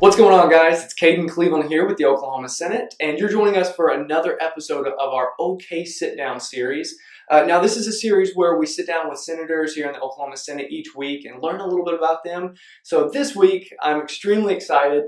What's going on, guys? It's Caden Cleveland here with the Oklahoma Senate, and you're joining us for another episode of our OK Sit Down series. Now, this is a series where we sit down with senators here in the Oklahoma Senate each week and learn a little bit about them. So this week, I'm extremely excited.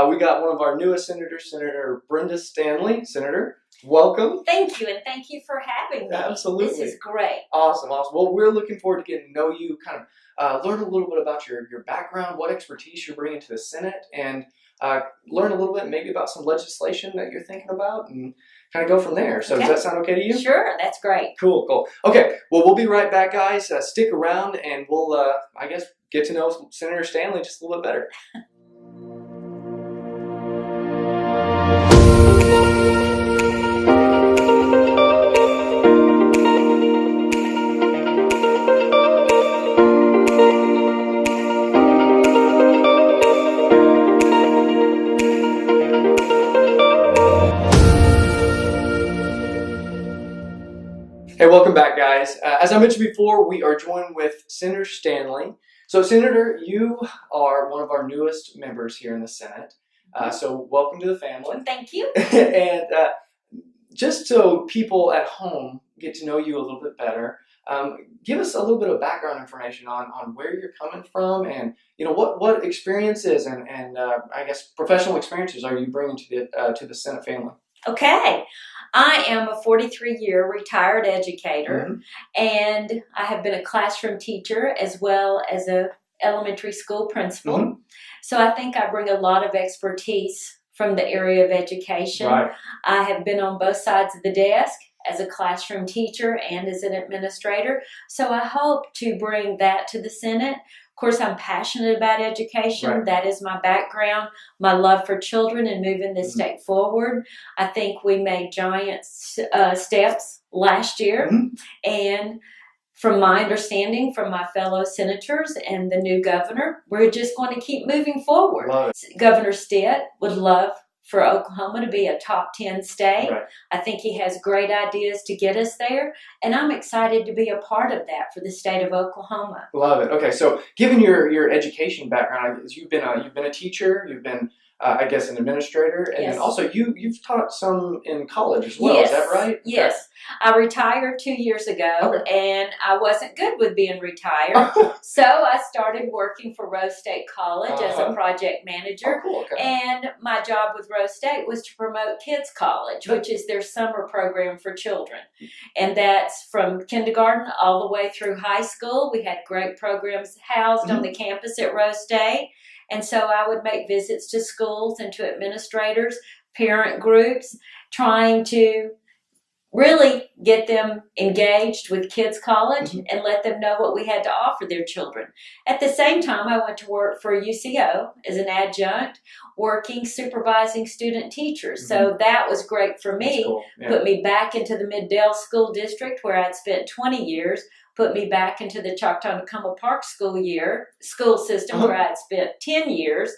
We got one of our newest senators, Senator Brenda Stanley. Senator, welcome. Thank you, and thank you for having me. Absolutely. This is great. Awesome. Well, we're looking forward to getting to know you, learn a little bit about your background, what expertise you're bringing to the Senate, and learn a little bit maybe about some legislation that you're thinking about and kind of go from there. So Does that sound okay to you? Sure, that's great. Cool. Okay, well, we'll be right back, guys. Stick around and we'll, get to know Senator Stanley just a little bit better. Hey, welcome back, guys. As I mentioned before, we are joined with Senator Stanley. So, Senator, you are one of our newest members here in the Senate. So, welcome to the family. Thank you. And just so people at home get to know you a little bit better, give us a little bit of background information on where you're coming from and what experiences and professional experiences are you bringing to the Senate family. Okay. I am a 43-year retired educator, and I have been a classroom teacher as well as a elementary school principal. So I think I bring a lot of expertise from the area of education. Right. I have been on both sides of the desk as a classroom teacher and as an administrator. So I hope to bring that to the Senate. Of course, I'm passionate about education. Right. That is my background, my love for children and moving the state forward. I think we made giant steps last year. And from my understanding from my fellow senators and the new governor, we're just going to keep moving forward. Governor Stitt would love for Oklahoma to be a top 10 state. Right. I think he has great ideas to get us there, and I'm excited to be a part of that for the state of Oklahoma. Love it. Okay, so given your education background, you've been a teacher, you've been an administrator, and then also you've taught some in college as well. Yes. Is that right? Yes. Okay. I retired 2 years ago, and I wasn't good with being retired, so I started working for Rose State College as a project manager. And my job with Rose State was to promote Kids College, which is their summer program for children. And that's from kindergarten all the way through high school. We had great programs housed on the campus at Rose State. And so I would make visits to schools and to administrators, parent groups, trying to really get them engaged with Kids College and let them know what we had to offer their children. At the same time, I went to work for UCO as an adjunct, supervising student teachers. So that was great for me. Cool. Yeah. Put me back into the Middale School District where I'd spent 20 years, put me back into the Choctaw-Nakoma Park school system where I'd spent 10 years.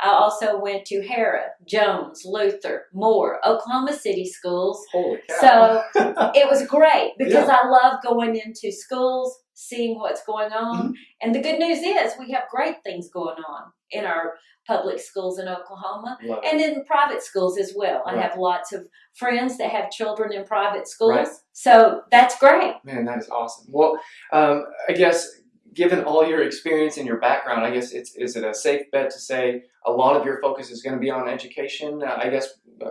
I also went to Harrah, Jones, Luther, Moore, Oklahoma City schools. Holy cow. So it was great because I love going into schools, seeing what's going on. And the good news is we have great things going on in our public schools in Oklahoma and in private schools as well. I have lots of friends that have children in private schools. So that's great. Man, that is awesome. Well, I guess given all your experience and your background, I guess is it a safe bet to say a lot of your focus is going to be on education,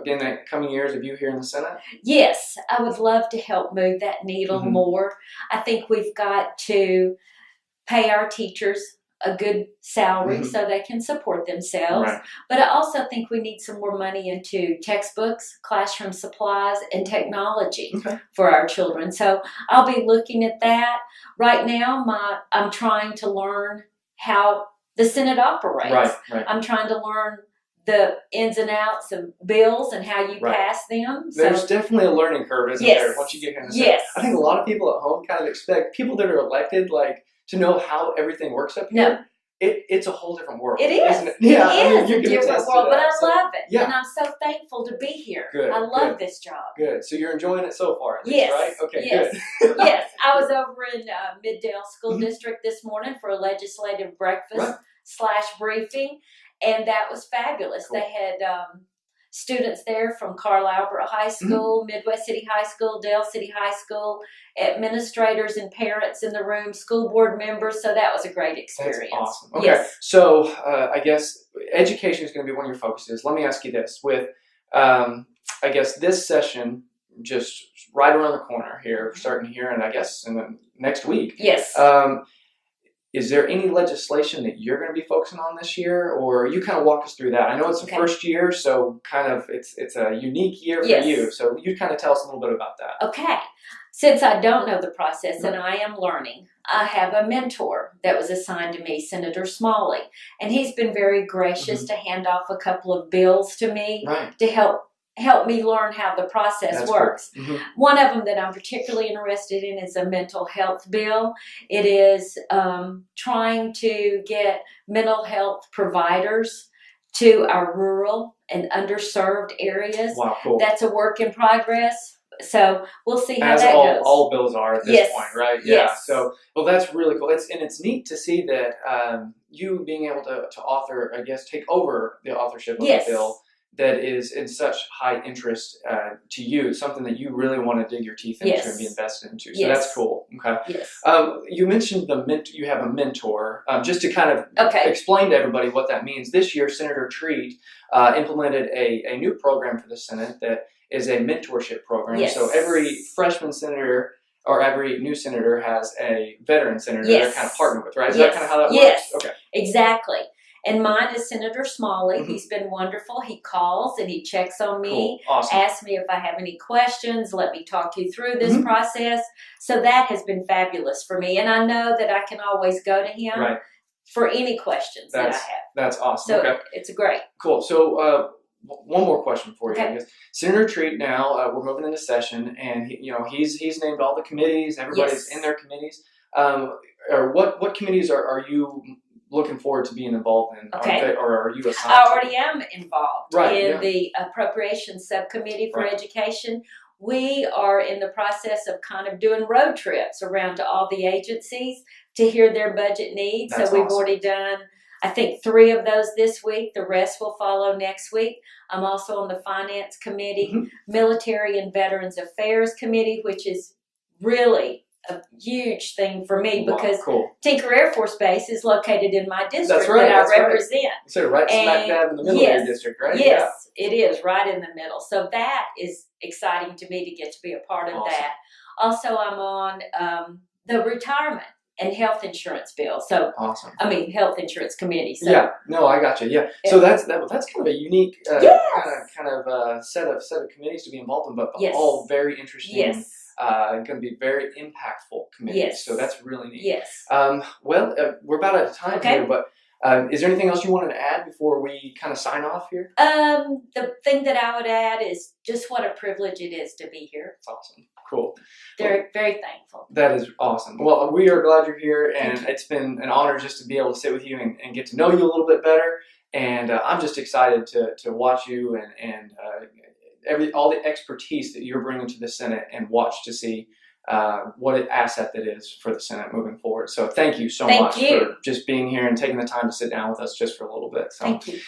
in the coming years of you here in the Senate? Yes, I would love to help move that needle more. I think we've got to pay our teachers a good salary so they can support themselves. But I also think we need some more money into textbooks, classroom supplies, and technology for our children. So I'll be looking at that. Right now, I'm trying to learn how the Senate operates. I'm trying to learn the ins and outs of bills and how you pass them. There's definitely a learning curve, isn't there, once you get here in the Senate? I think a lot of people at home kind of expect people that are elected, to know how everything works up here. it's a whole different world. It is. Isn't it? Yeah, it is a different world, but I love it. Yeah. And I'm so thankful to be here. Good. I love this job. Good. So you're enjoying it so far, at least, yes. right? Okay, yes. good. Yes. I was over in Middale School District this morning for a legislative breakfast / briefing, and that was fabulous. Cool. They had students there from Carl Albert High School, Midwest City High School, Dale City High School, administrators and parents in the room, school board members. So that was a great experience. That's awesome. Okay, yes. So I guess education is going to be one of your focuses. Let me ask you this: with I guess this session just right around the corner here, starting here, and I guess in the next week. Yes. Is there any legislation that you're going to be focusing on this year, or you kind of walk us through that? I know it's the first year, so kind of it's a unique year for you. So you kind of tell us a little bit about that. Okay. Since I don't know the process and I am learning, I have a mentor that was assigned to me, Senator Smalley, and he's been very gracious to hand off a couple of bills to me to help me learn how the process works. Cool. One of them that I'm particularly interested in is a mental health bill. It is trying to get mental health providers to our rural and underserved areas. Wow, cool. That's a work in progress. So we'll see how that goes. All bills are at this point, right? Yeah. Yes. So, well, that's really cool. It's neat to see that you being able to author, I guess, take over the authorship of the bill that is in such high interest to you, something that you really want to dig your teeth into and be invested into. So that's cool. Okay. Yes. You mentioned you have a mentor. Just to kind of explain to everybody what that means. This year, Senator Treat implemented a new program for the Senate that is a mentorship program. Yes. So every freshman senator or every new senator has a veteran senator they're kind of partnered with, right? Is that kind of how that works? Yes. Okay. Exactly. And mine is Senator Smalley. He's been wonderful. He calls and he checks on me, asks me if I have any questions, let me talk you through this process. So that has been fabulous for me. And I know that I can always go to him for any questions that I have. That's awesome. So it's great. Cool. So one more question for you. I guess. Senator Treat now, we're moving into session, and he's named all the committees. Everybody's in their committees. Or what committees are you looking forward to being involved in? Or are you assigned? I already am involved in the Appropriations Subcommittee for Education. We are in the process of kind of doing road trips around to all the agencies to hear their budget needs. So we've already done, I think, 3 of those this week. The rest will follow next week. I'm also on the Finance Committee, Military and Veterans Affairs Committee, which is really a huge thing for me because Tinker Air Force Base is located in my district that I represent. So right smack dab in the middle of your district, right? Yes, it is right in the middle. So that is exciting to me to get to be a part of that. Also, I'm on the retirement and health insurance bill. So health insurance committee. So. No, I got you. Yeah. So that's kind of a unique kind of set of committees to be involved in, but all very interesting. Yes. Going to be very impactful committees. Yes. So that's really neat. Yes. Well, we're about out of time here, but is there anything else you wanted to add before we kind of sign off here? The thing that I would add is just what a privilege it is to be here. It's awesome. Cool. Very thankful. That is awesome. Well, we are glad you're here, and it's been an honor just to be able to sit with you and get to know you a little bit better. And I'm just excited to watch you and all the expertise that you're bringing to the Senate and watch to see what an asset that is for the Senate moving forward. So thank you so much for just being here and taking the time to sit down with us just for a little bit. So, thank you.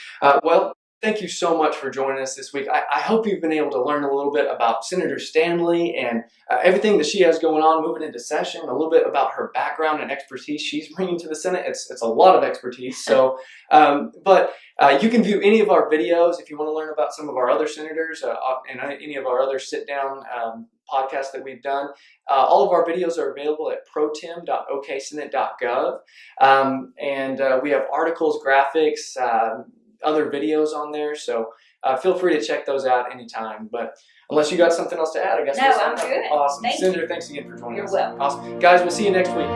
Well, thank you so much for joining us this week. I hope you've been able to learn a little bit about Senator Stanley and everything that she has going on moving into session, a little bit about her background and expertise she's bringing to the Senate. It's a lot of expertise. So, but you can view any of our videos if you want to learn about some of our other senators and any of our other sit-down podcasts that we've done. All of our videos are available at protem.oksenate.gov. And we have articles, graphics, other videos on there. So feel free to check those out anytime. But unless you got something else to add, I guess. No, I'm good. Awesome. Thank Senator, you. thanks again for joining us. You're welcome. Awesome. Guys, we'll see you next week.